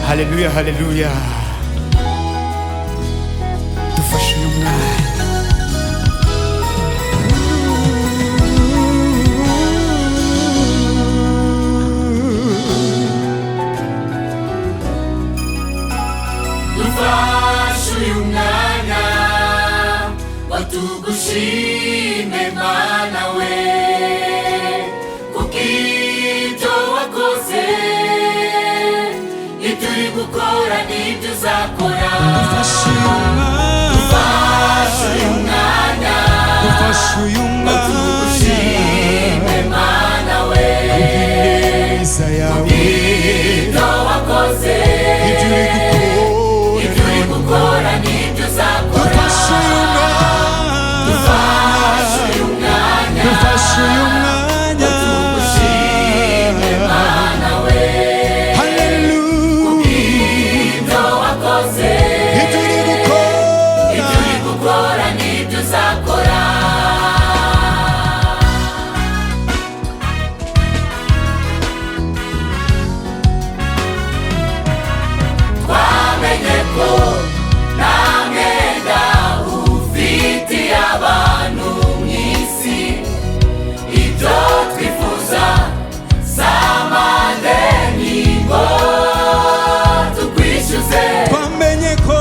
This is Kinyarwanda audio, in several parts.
Haleluya, haleluya. Dufashe uyu mwanya. Dufashe uyu mwanya watugushime Mana we, kukibyo wakoze ituri gukora n'ibyo uzakora. Dufashe uyu mwanya watugushime Mana we, kukibyo wakoze ituri gukora n'ibyo uzakora. Dufashe uyu mwanya watugushime Mana we, kukibyo wakoze ituri gukora n'ibyo uzakora. Twamenye ko nta mwenda ufitiye abantu mw'isi, ibyo twifuza si amande n'ingo tukwishyuze. Twamenye ko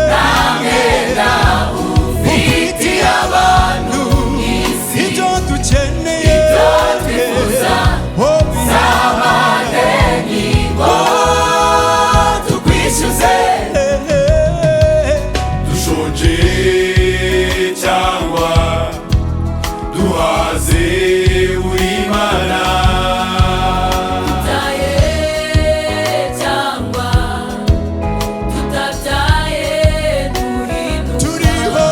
nta mwenda ufitiye abantu mw'isi, ibyo twifuza si amande n'ingo tukwishyuze. Dushonje cyangwa duhaze uri Imana, Tutaye cyangwa tutabyaye duhinduka.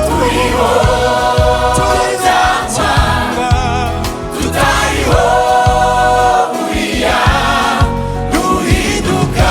Turiho cyangwa tutariho, buriya duhinduka.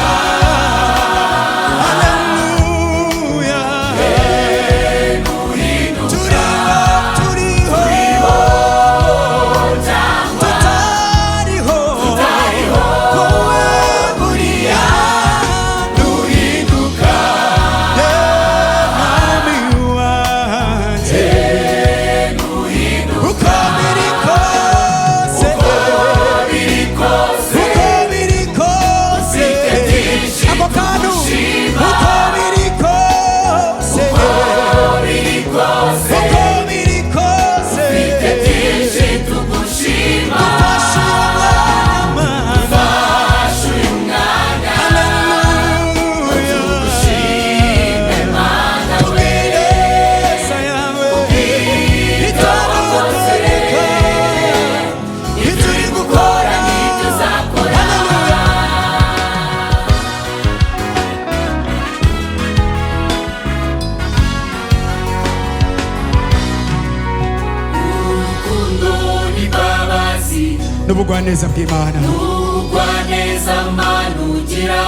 N'ubugwaneza bw'Imana, N'ubugwaneza Mana ugira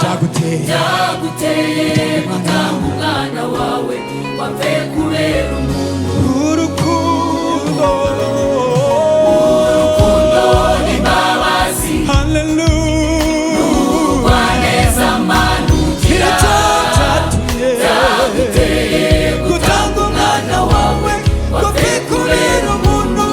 byaguteye gutanga umwana wawe wapfe kubera umuntu. urukundo n'imbabazi, haleluya, n'ubugwaneza Mana ugira byaguteye gutanga umwana wawe wapfe kubera umuntu.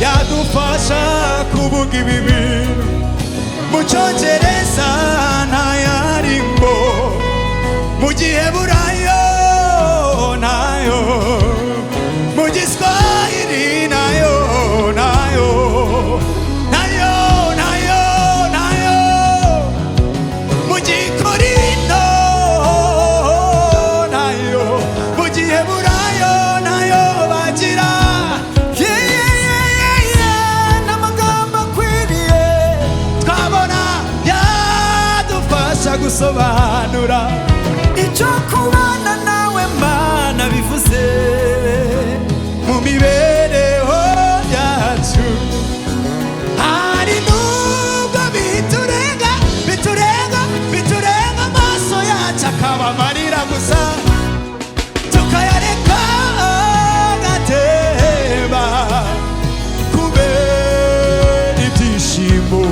yadufasha kuvuga ibibi mu cyongereza ntayarimbo mu giheburayo nayo mu giswahili nayo nayo nayo nayo nayo mu gikorino nayo mu giheburayo nayo bagira n'amagambo akwiriye twabona yadufasha gusobanura icyo kubana nawe Mana bivuze mu mibereho yacu. Hari nubwo biturenga amaso yacu akaba amarira gusa tukayareka agateba kubera ibyishimo.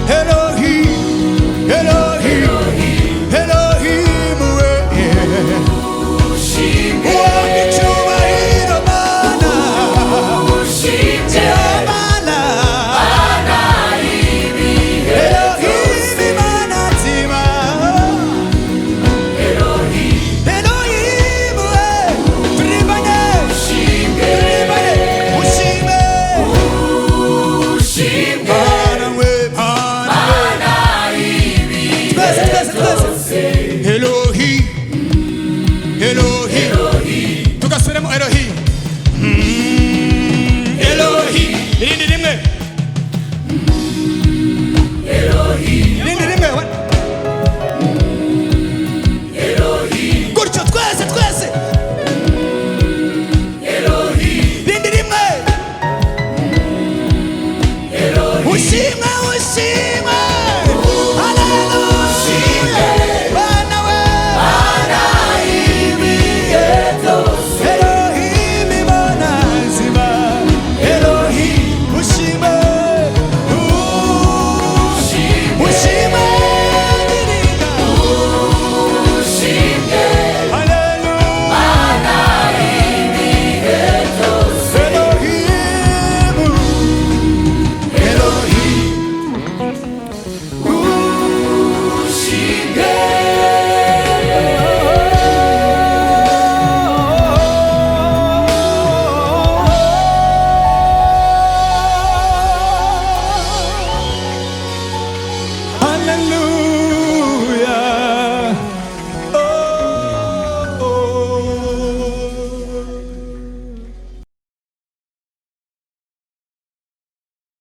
Elohim,